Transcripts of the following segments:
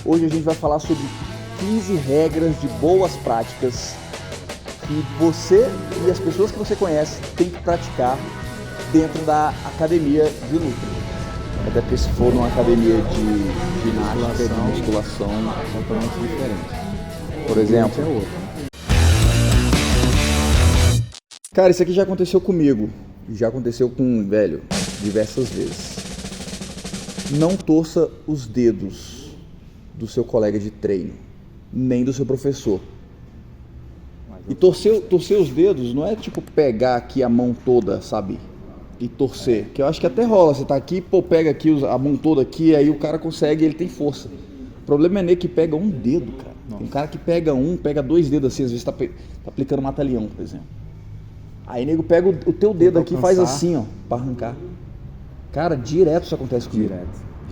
Hoje a gente vai falar sobre 15 regras de boas práticas que você e as pessoas que você conhece têm que praticar dentro da academia de luta. Até porque se for numa academia de ginástica, de musculação, são totalmente diferentes. por exemplo. É outro. Cara, isso aqui já aconteceu comigo. Já aconteceu com velho diversas vezes. Não torça os dedos do seu colega de treino, nem do seu professor. E torcer os dedos não é tipo pegar aqui a mão toda, sabe? E torcer. Que eu acho que até rola. Você tá aqui, pô, pega aqui a mão toda aqui, aí o cara consegue, ele tem força. O problema é que pega um dedo, cara. Tem um cara que pega dois dedos assim, às vezes tá aplicando mata-leão, por exemplo. Aí nego pega o teu dedo aqui e faz assim, ó, pra arrancar. Cara, direto isso acontece comigo.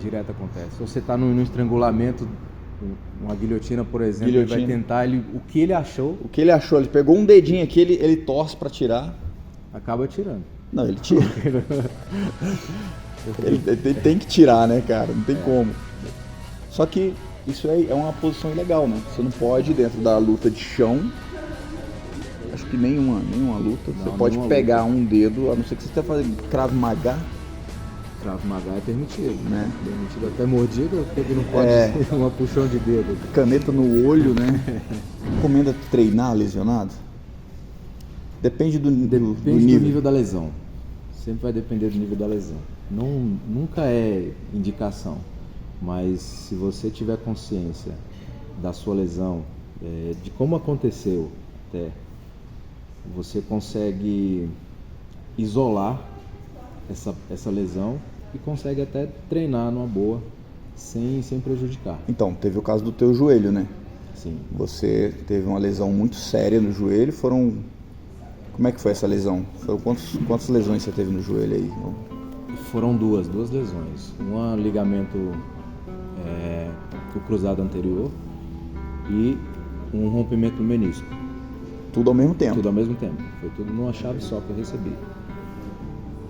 Direto acontece. Se você tá no estrangulamento, uma guilhotina, por exemplo, ele vai tentar, o que ele achou, ele pegou um dedinho aqui, ele torce pra tirar. acaba tirando. Não, ele tira. ele tem que tirar, né, cara? Não tem como. Só que isso é uma posição ilegal, né? Você não pode, dentro da luta de chão, acho que nenhuma luta, você pode pegar um dedo, a não ser que você esteja fazendo Krav Maga. Krav Maga é permitido, né? Permitido até mordida, porque não pode ser uma puxão de dedo. Caneta no olho, né? Recomenda treinar lesionado? Depende do nível da lesão. Sempre vai depender do nível da lesão. Nunca é indicação, mas se você tiver consciência da sua lesão, de como aconteceu, até você consegue isolar essa lesão e consegue até treinar numa boa, sem prejudicar. Então, teve o caso do teu joelho, né? Sim. Você teve uma lesão muito séria no joelho, Como é que foi essa lesão? Quantas lesões você teve no joelho aí? Foram duas lesões. Uma ligamento do cruzado anterior e um rompimento do menisco. Tudo ao mesmo tempo? Tudo ao mesmo tempo. Foi tudo numa chave só que eu recebi.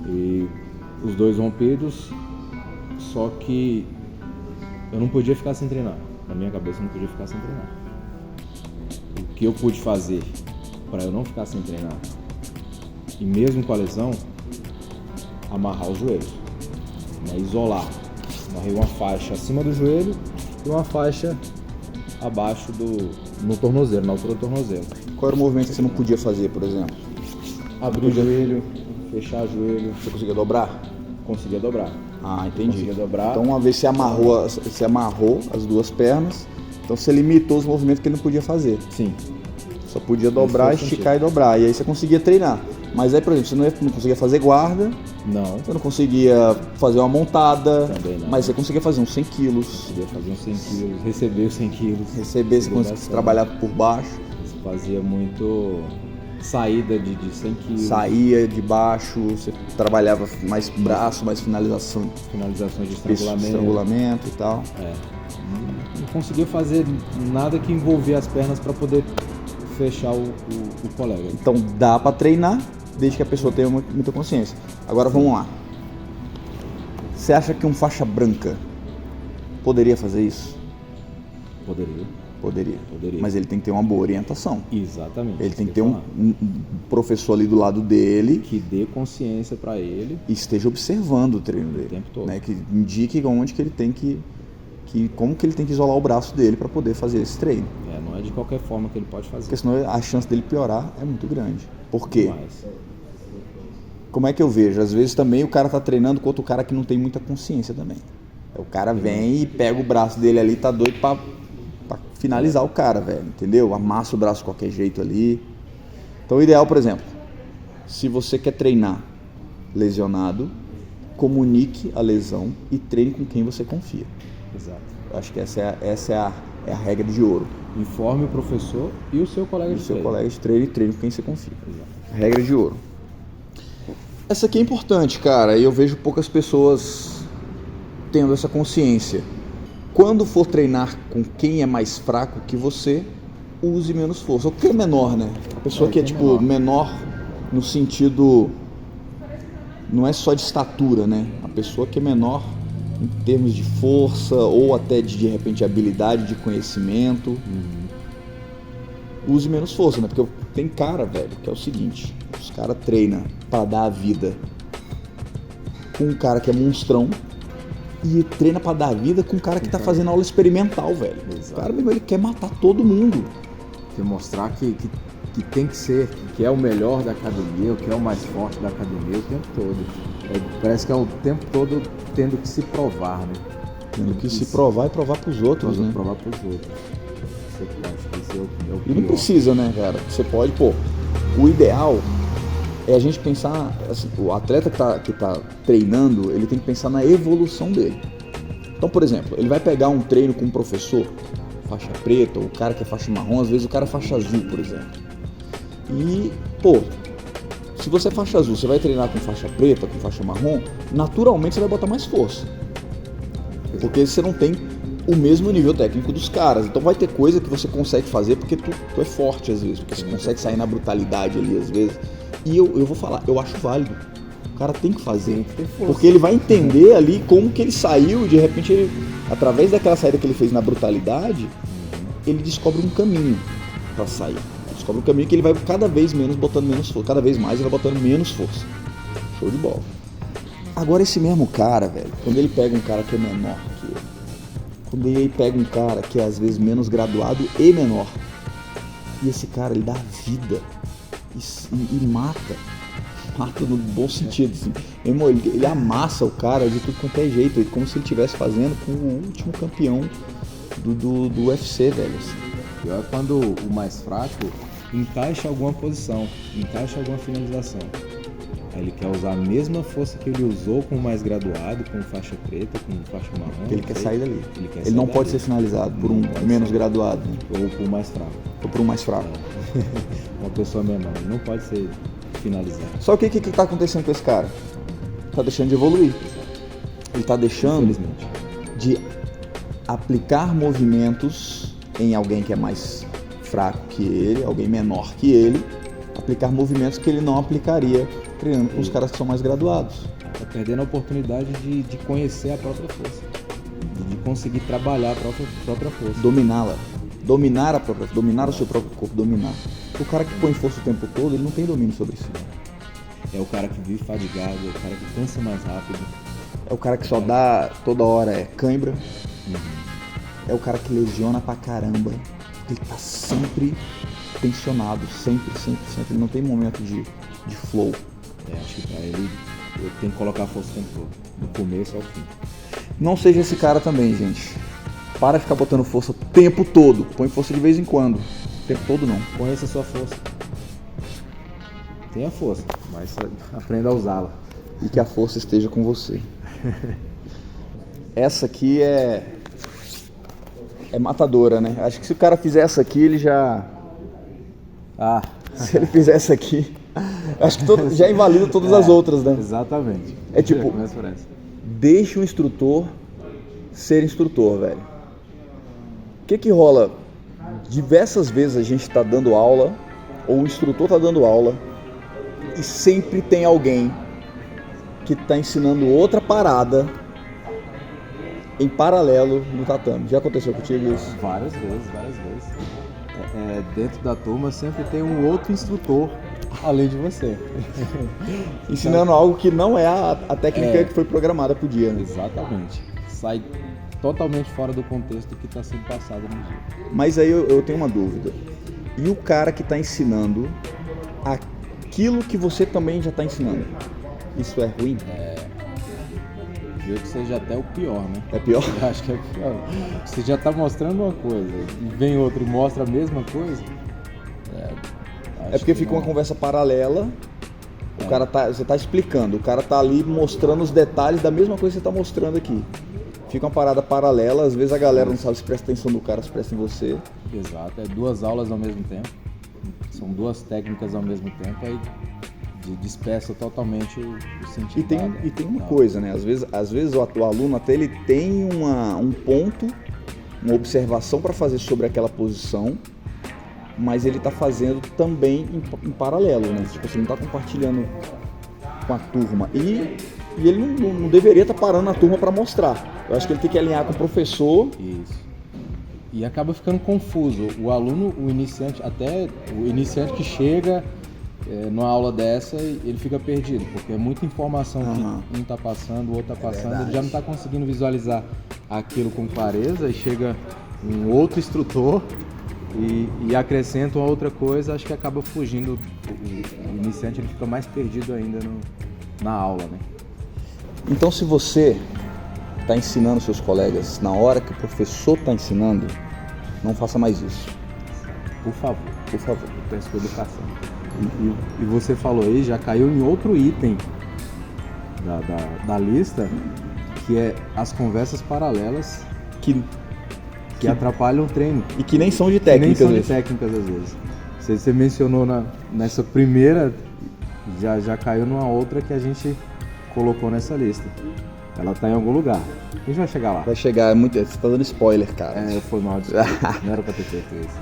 E os dois rompidos, só que eu não podia ficar sem treinar. Na minha cabeça eu não podia ficar sem treinar. O que eu pude fazer para eu não ficar sem treinar, e mesmo com a lesão, amarrar os joelhos, né? Isolar. Amarrei uma faixa acima do joelho e uma faixa abaixo no tornozelo, na altura do tornozelo. Qual era o movimento que você não podia fazer, por exemplo? Abrir o joelho, fechar o joelho. Você conseguia dobrar? Conseguia dobrar. Ah, entendi. Conseguia dobrar. Então uma vez você amarrou as duas pernas, então você limitou os movimentos que ele não podia fazer. Sim. Só podia dobrar, esticar e dobrar. E aí você conseguia treinar. Mas aí, por exemplo, você não conseguia fazer guarda. Não. Você não conseguia fazer uma montada. Também não. Mas você conseguia fazer uns 100 quilos. Conseguia fazer uns 100 quilos, receber os 100 quilos. Você conseguia trabalhar por baixo. Você fazia muito saída de 100 quilos. Saía de baixo, você trabalhava mais braço, mais finalizações de estrangulamento e tal. Não conseguia fazer nada que envolvia as pernas para poder fechar o colega. Então dá para treinar, desde que a pessoa tenha muita consciência. Agora vamos lá. Você acha que um faixa branca poderia fazer isso? Poderia. Mas ele tem que ter uma boa orientação. Exatamente. Ele tem que ter um professor ali do lado dele que dê consciência para ele e esteja observando o treino dele, o tempo todo, né? Que indique onde que ele tem como que ele tem que isolar o braço dele para poder fazer esse treino. Não é de qualquer forma que ele pode fazer. Porque senão a chance dele piorar é muito grande. Por quê? Mas como é que eu vejo? Às vezes também o cara tá treinando com outro cara que não tem muita consciência também. O cara vem e pega o braço dele ali, tá doido pra finalizar o cara, velho, entendeu? Amassa o braço de qualquer jeito ali. Então o ideal, por exemplo, se você quer treinar lesionado, comunique a lesão e treine com quem você confia. Exato. Eu acho que essa é a regra de ouro. Informe o professor e o seu colega de treino. Seu colega de treino e treine com quem você confia. Exato. Regra de ouro. Essa aqui é importante, cara, e eu vejo poucas pessoas tendo essa consciência. Quando for treinar com quem é mais fraco que você, use menos força. O que é menor, né? A pessoa que é tipo menor no sentido, não é só de estatura, né? A pessoa que é menor em termos de força ou até de repente habilidade, de conhecimento, use menos força, né? Porque tem cara, velho, que é o seguinte, os caras treinam pra dar a vida com um cara que é monstrão e treina pra dar a vida com um cara que tá fazendo aula experimental, velho. Exato. O cara mesmo, ele quer matar todo mundo. Quer mostrar que tem que ser, que é o melhor da academia, que é o mais forte da academia o tempo todo. Parece que é o tempo todo tendo que se provar, né? Tendo que se provar e provar pros outros, né? Provar pros outros. Acho que esse é o E não pior. precisa, né, cara? Você pode, o ideal é a gente pensar, assim, o atleta que tá treinando, ele tem que pensar na evolução dele. Então, por exemplo, ele vai pegar um treino com um professor, faixa preta, ou o cara que é faixa marrom, às vezes o cara é faixa azul, por exemplo. E, se você é faixa azul, você vai treinar com faixa preta, com faixa marrom, naturalmente você vai botar mais força. Porque você não tem o mesmo nível técnico dos caras. Então vai ter coisa que você consegue fazer porque tu é forte às vezes, porque você consegue sair na brutalidade ali às vezes. E eu vou falar, eu acho válido. O cara tem que fazer. Tem que ter força. Porque ele vai entender ali como que ele saiu, de repente ele, através daquela saída que ele fez na brutalidade, ele descobre um caminho para sair. Ele descobre um caminho que ele vai cada vez menos botando menos força, cada vez mais ele vai botando menos força. Show de bola. Agora esse mesmo cara, velho, quando ele pega um cara que é menor que ele, quando ele pega um cara que é às vezes menos graduado e menor, e esse cara ele dá vida e mata no bom sentido, assim. Ele amassa o cara de tudo quanto é jeito, como se ele estivesse fazendo com o último campeão do UFC, velho. Assim. Pior é quando o mais fraco encaixa alguma posição, encaixa alguma finalização. Aí ele quer usar a mesma força que ele usou com o mais graduado, com faixa preta, com faixa marrom. Porque ele quer sair dali. Ele não pode ser finalizado por um menos graduado. Né? Ou por mais fraco. Ou por um mais fraco. Uma pessoa menor, ele não pode ser finalizado. Só que o que tá acontecendo com esse cara? Tá deixando de evoluir. Ele tá deixando de aplicar movimentos em alguém que é mais fraco que ele, alguém menor que ele, aplicar movimentos que ele não aplicaria treinando com os caras que são mais graduados. Tá perdendo a oportunidade de conhecer a própria força, de conseguir trabalhar a própria força. Dominá-la. Dominar o seu próprio corpo, dominar. O cara que põe força o tempo todo, ele não tem domínio sobre si. É o cara que vive fadigado, é o cara que cansa mais rápido. É o cara que só dá toda hora cãibra. É o cara que lesiona pra caramba. Ele tá sempre tensionado, sempre. Ele não tem momento de flow. Acho que pra ele, eu tenho que colocar a força o tempo todo, do começo ao fim. Não seja esse cara também, gente. Para de ficar botando força o tempo todo. Põe força de vez em quando. O tempo todo não. Conheça a sua força. Tenha força, mas aprenda a usá-la. E que a força esteja com você. Essa aqui é matadora, né? Acho que se o cara fizer essa aqui, ele já... Se ele fizer essa aqui, acho que já invalida todas as outras, né? Exatamente. É tipo, deixa o instrutor ser instrutor, velho. O que rola? Diversas vezes a gente tá dando aula, ou o instrutor tá dando aula, e sempre tem alguém que tá ensinando outra parada em paralelo no tatame. Já aconteceu contigo isso? Várias vezes. Dentro da turma sempre tem um outro instrutor além de você. Ensinando algo que não é a técnica que foi programada pro dia, né? Exatamente. Sai totalmente fora do contexto que está sendo passado no dia. Mas aí eu tenho uma dúvida. E o cara que está ensinando aquilo que você também já está ensinando? Isso é ruim? Eu que seja até o pior, né? É pior? Eu acho que é pior. Você já está mostrando uma coisa e vem outro e mostra a mesma coisa. É porque fica uma conversa paralela. O cara você está explicando, o cara está ali mostrando os detalhes da mesma coisa que você está mostrando aqui. Fica uma parada paralela, às vezes a galera não sabe se presta atenção no cara, se presta em você. Exato, é duas aulas ao mesmo tempo. São duas técnicas ao mesmo tempo, aí dispersa totalmente o sentido. E tem uma coisa, né? Às vezes o aluno até ele tem um ponto, uma observação para fazer sobre aquela posição, mas ele está fazendo também em paralelo, né? Tipo, você não está compartilhando com a turma. E e ele não deveria estar parando a turma para mostrar. Eu acho que ele tem que alinhar com o professor. Isso. E acaba ficando confuso. O aluno, o iniciante que chega numa aula dessa, ele fica perdido, porque é muita informação que um está passando, o outro está passando, ele já não está conseguindo visualizar aquilo com clareza, e chega um outro instrutor e acrescenta uma outra coisa, acho que acaba fugindo. O iniciante ele fica mais perdido ainda na aula, né? Então, se você está ensinando seus colegas na hora que o professor está ensinando, não faça mais isso. Por favor. Por favor. Eu peço por educação. E você falou aí, já caiu em outro item da lista, que é as conversas paralelas que atrapalham o treino. E que nem são de técnicas. Nem são de técnicas às vezes. Você mencionou nessa primeira, já caiu numa outra que a gente colocou nessa lista. Ela tá em algum lugar. A gente vai chegar lá. Vai chegar, você tá dando spoiler, cara. Foi mal, desculpa. Não era pra ter feito isso.